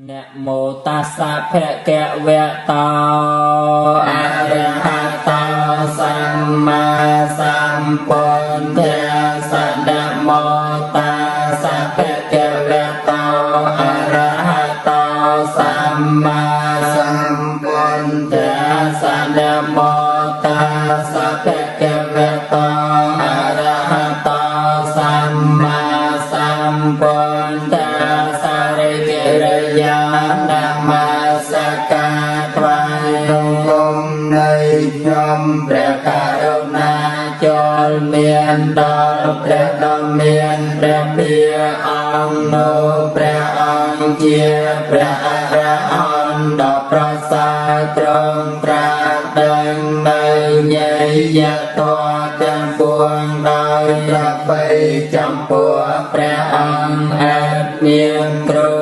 นะโมตัสสะภะคะวะโตอะระหะโตสัมมาสัมพุทธัสสะนะโมตัสสะภะคะวะโตอะระหะโตสัมมาสัมพุทธัสสะนะโมตัสสะภะคะวะโตอะระหะโตสัมมาสัมพุทธัสสะริกิริยานะมาสการថ្វាយរំលំនៃខ្ញុំព្រះករុណាចូលមានដល់ព្រះដ៏មានព្រះភិយអង្គនោះព្រះអង្គជាព្រះអរហន្តដ៏ប្រសើរទ្រង់ត្រាស់ដឹងនៅញយតរទាំងពួងដោយប្របីចំពោះព្រះអង្គអត់មានគ្រូ